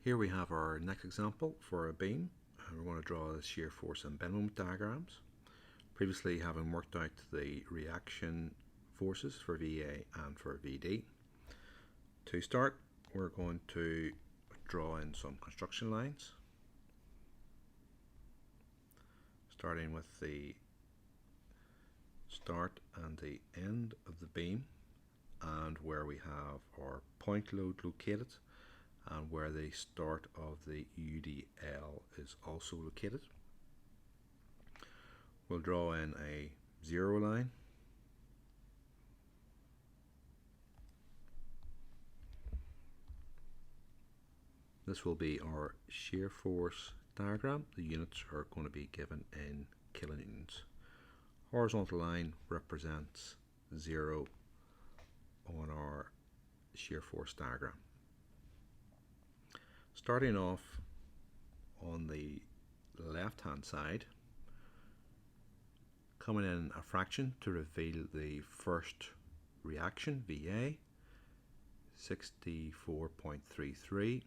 Here we have our next example for a beam, and we're going to draw the shear force and bend moment diagrams. Previously having worked out the reaction forces for VA and for VD. To start, we're going to draw in some construction lines, starting with the start and the end of the beam, and where we have our point load located, and where the start of the UDL is also located. We'll draw in a zero line, this will be our shear force diagram. The units are going to be given in kilonewtons. Horizontal line represents 0 on our shear force diagram. Starting off on the left hand side, coming in a fraction to reveal the first reaction, VA, 64.33.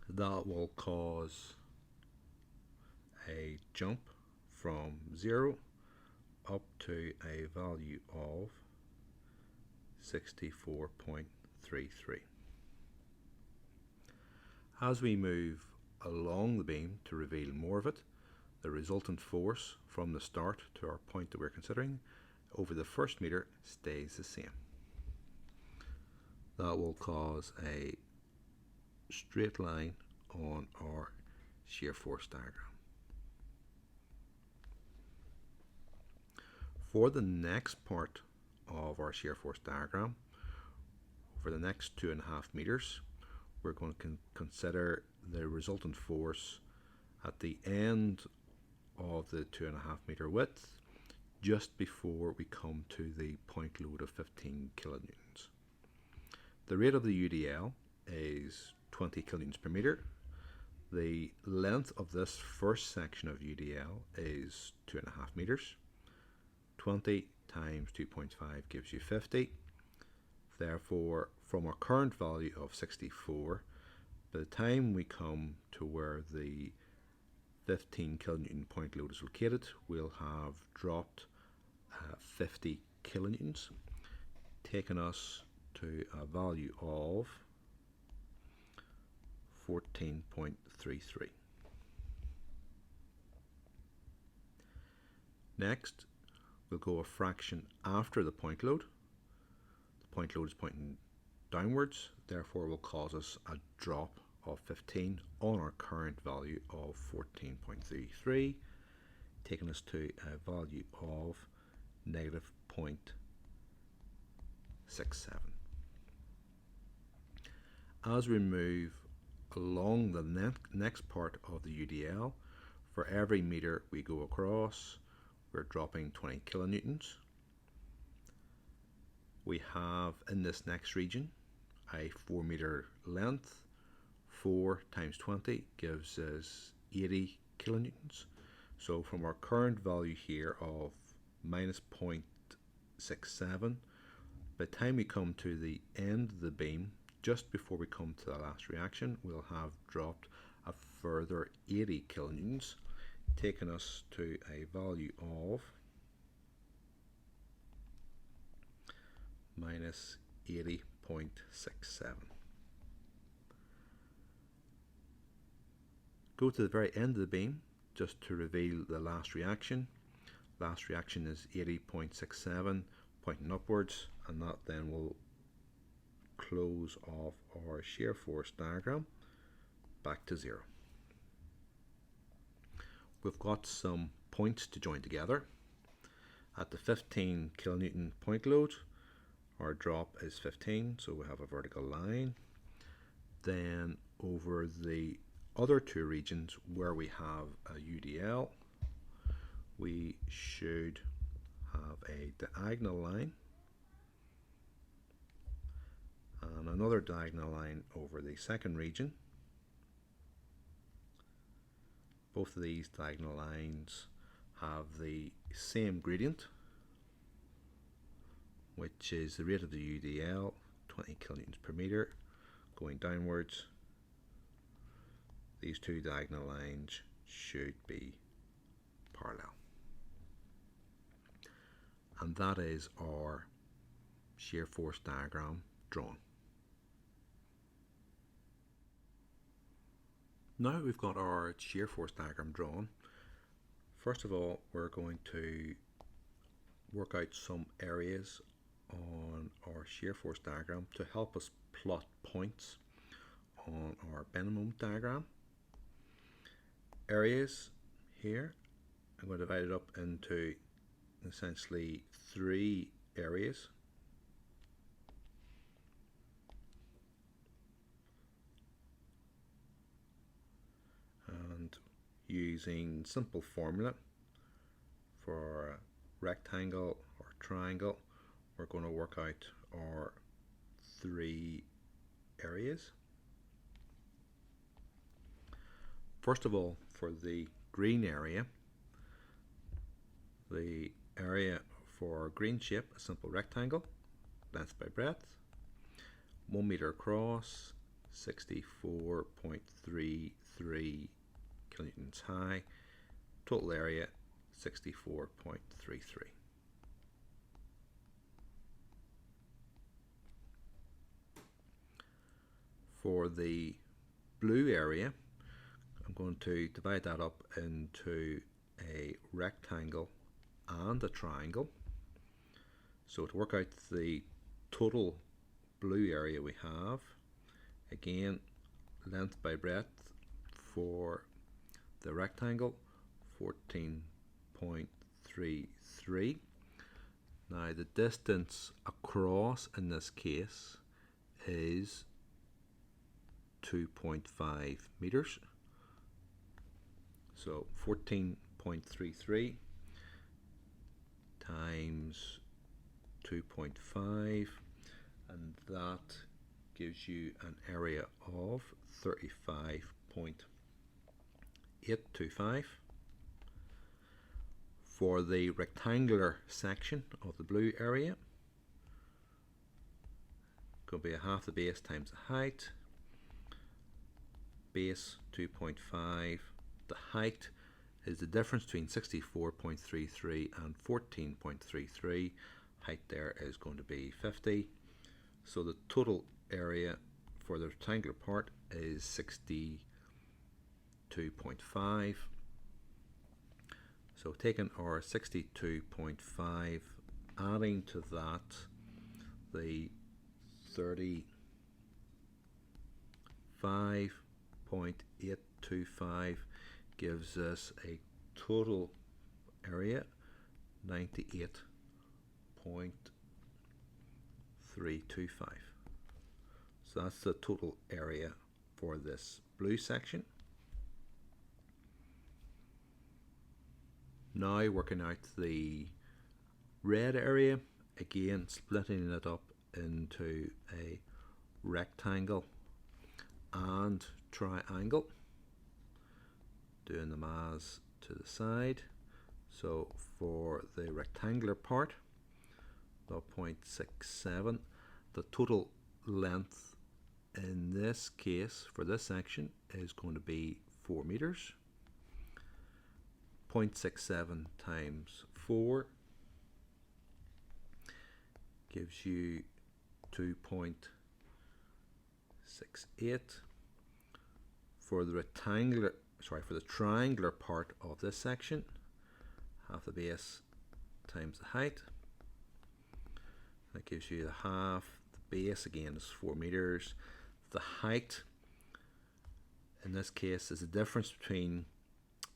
That will cause a jump from 0 up to a value of 64.33. As we move along the beam to reveal more of it, the resultant force from the start to our point that we're considering over the first meter stays the same. That will cause a straight line on our shear force diagram. For the next part of our shear force diagram, for the next 2.5 meters, we're going to consider the resultant force at the end of the 2.5 meter width, just before we come to the point load of 15 kilonewtons. The rate of the UDL is 20 kilonewtons per meter. The length of this first section of UDL is 2.5 meters. 20 times 2.5 gives you 50. Therefore, from our current value of 64, by the time we come to where the 15 kilonewton point load is located, we'll have dropped 50 kilonewtons, taking us to a value of 14.33. Next, we'll go a fraction after the point load. The point load is pointing downwards, therefore will cause us a drop of 15 on our current value of 14.33, taking us to a value of negative 0.67. As we move along the next part of the UDL, for every meter we go across, we're dropping 20 kilonewtons. We have in this next region a 4 meter length. 4 times 20 gives us 80 kilonewtons. So from our current value here of minus 0.67, by the time we come to the end of the beam, just before we come to the last reaction, we'll have dropped a further 80 kilonewtons, taking us to a value of minus 80.67. Go to the very end of the beam just to reveal the last reaction. Last reaction is 80.67, pointing upwards, and that then will close off our shear force diagram back to 0. We've got some points to join together. At the 15 kilonewton point load, our drop is 15, so we have a vertical line. Then over the other two regions where we have a UDL, we should have a diagonal line and another diagonal line over the second region. Both of these diagonal lines have the same gradient, which is the rate of the UDL, 20 kilonewtons per meter, going downwards, these two diagonal lines should be parallel. And that is our shear force diagram drawn. Now we've got our shear force diagram drawn. First of all, we're going to work out some areas on our shear force diagram to help us plot points on our bending moment diagram. Areas here, I'm going to divide it up into essentially 3 areas. And using simple formula for a rectangle or triangle, we're going to work out our 3 areas. First of all, for the green area, the area for green shape, a simple rectangle, length by breadth, 1 meter across, 64.33 kilonewtons high, total area 64.33. For the blue area, I'm going to divide that up into a rectangle and a triangle. So to work out the total blue area we have, again, length by breadth for the rectangle, 14.33. Now the distance across in this case is 2.5 meters. So 14.33 times 2.5, and that gives you an area of 35.825. For the rectangular section of the blue area, going to be a half the base times the height. Base 2.5. The height is the difference between 64.33 and 14.33. Height there is going to be 50. So the total area for the rectangular part is 62.5. So taking our 62.5, adding to that the 35.825 gives us a total area 98.325. So that's the total area for this blue section. Now working out the red area, again splitting it up into a rectangle and triangle, doing them as to the side. So for the rectangular part, 0.67, the total length in this case for this section is going to be 4 meters. 0.67 times 4 gives you 2.68. For the triangular part of this section, half the base times the height. That gives you the half. The base again is 4 meters. The height in this case is the difference between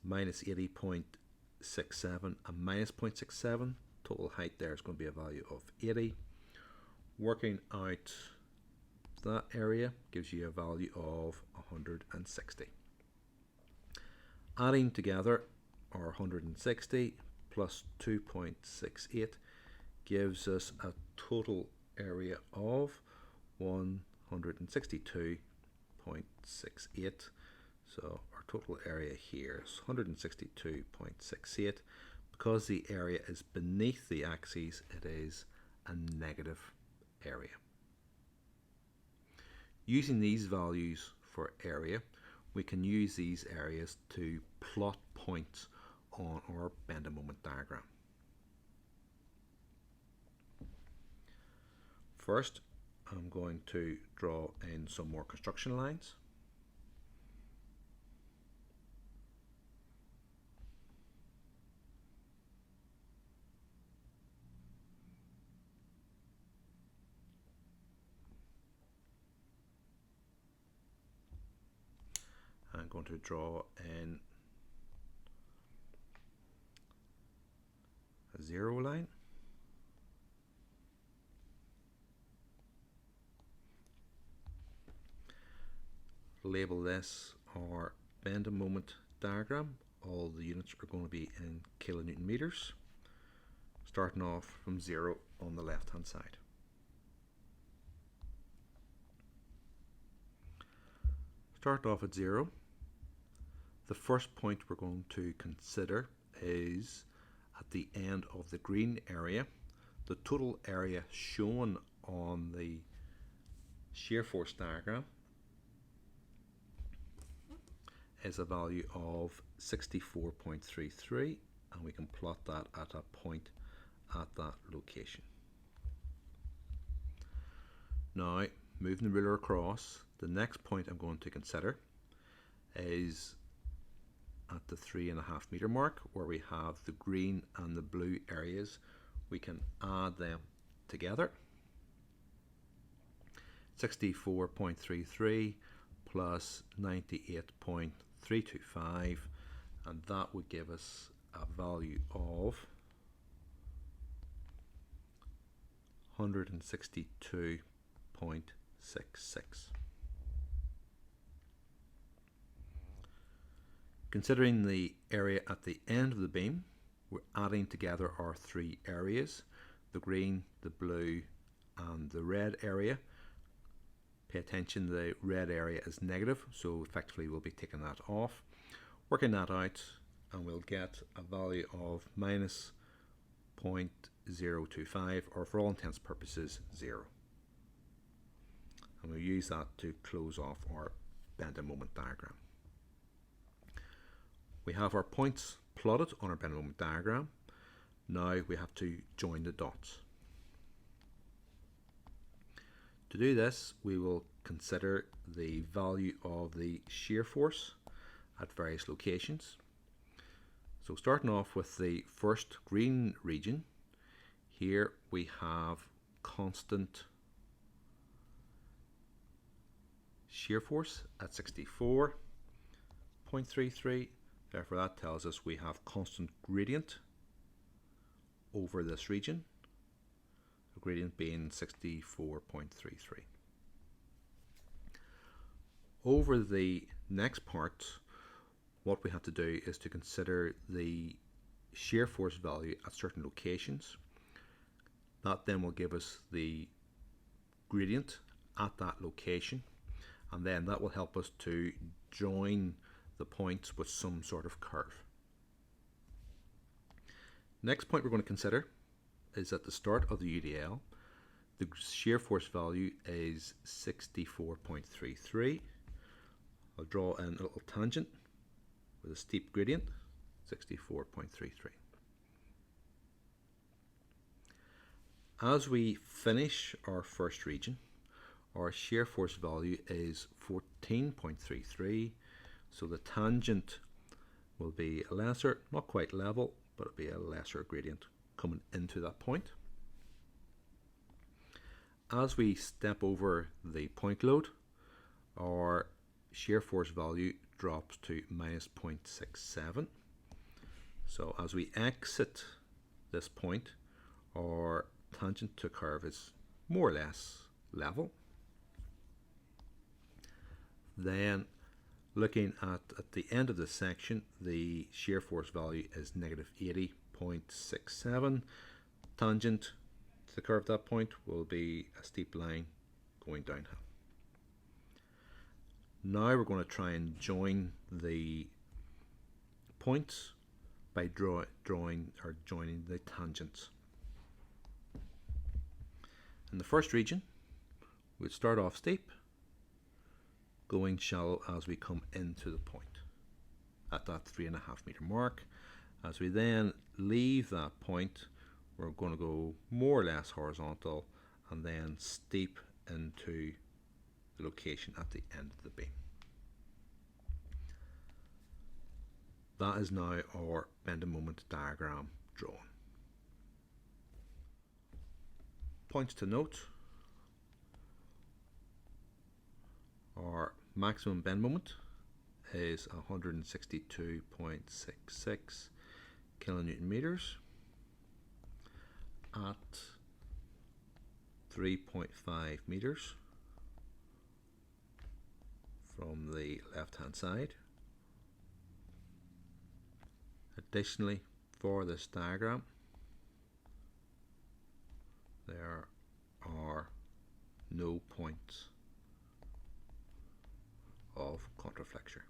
minus 80.67 and minus 0.67. Total height there is going to be a value of 80. Working out that area gives you a value of 160. Adding together our 160 plus 2.68 gives us a total area of 162.68. So our total area here is 162.68. Because the area is beneath the axes, it is a negative area. Using these values for area, we can use these areas to plot points on our bend and moment diagram. First, I'm going to draw in some more construction lines. I'm going to draw in a zero line. Label this our bend and moment diagram. All the units are going to be in kilonewton meters, starting off from 0 on the left hand side. Start off at 0. The first point we're going to consider is at the end of the green area. The total area shown on the shear force diagram is a value of 64.33, and we can plot that at a point at that location. Now, moving the ruler across, the next point I'm going to consider is at the 3.5 meter mark, where we have the green and the blue areas. We can add them together. 64.33 plus 98.325, and that would give us a value of 162.66. Considering the area at the end of the beam, we're adding together our three areas, the green, the blue and the red area. Pay attention, the red area is negative, so effectively we'll be taking that off. Working that out, and we'll get a value of minus 0.025, or for all intents and purposes 0. And we'll use that to close off our bend and moment diagram. We have our points plotted on our bend and moment diagram. Now we have to join the dots. To do this, we will consider the value of the shear force at various locations. So starting off with the first green region, here we have constant shear force at 64.33. Therefore that tells us we have constant gradient over this region, the gradient being 64.33. Over the next part, what we have to do is to consider the shear force value at certain locations. That then will give us the gradient at that location, and then that will help us to join the points with some sort of curve. Next point we're going to consider is at the start of the UDL, the shear force value is 64.33. I'll draw in a little tangent with a steep gradient, 64.33. As we finish our first region, our shear force value is 14.33, so the tangent will be lesser, not quite level, but it'll be a lesser gradient coming into that point. As we step over the point load, our shear force value drops to minus 0.67. So as we exit this point, our tangent to curve is more or less level. Then looking at the end of the section, the shear force value is negative 80.67. Tangent to the curve at that point will be a steep line going downhill. Now we're going to try and join the points by joining the tangents. In the first region, we'd start off steep, going shallow as we come into the point at that 3.5 meter mark. As we then leave that point, we're going to go more or less horizontal and then steep into the location at the end of the beam. That is now our bending moment diagram drawn. Points to note: our maximum bend moment is 162.66 kilonewton meters at 3.5 meters from the left hand side. Additionally, for this diagram, there are no points of contraflexure.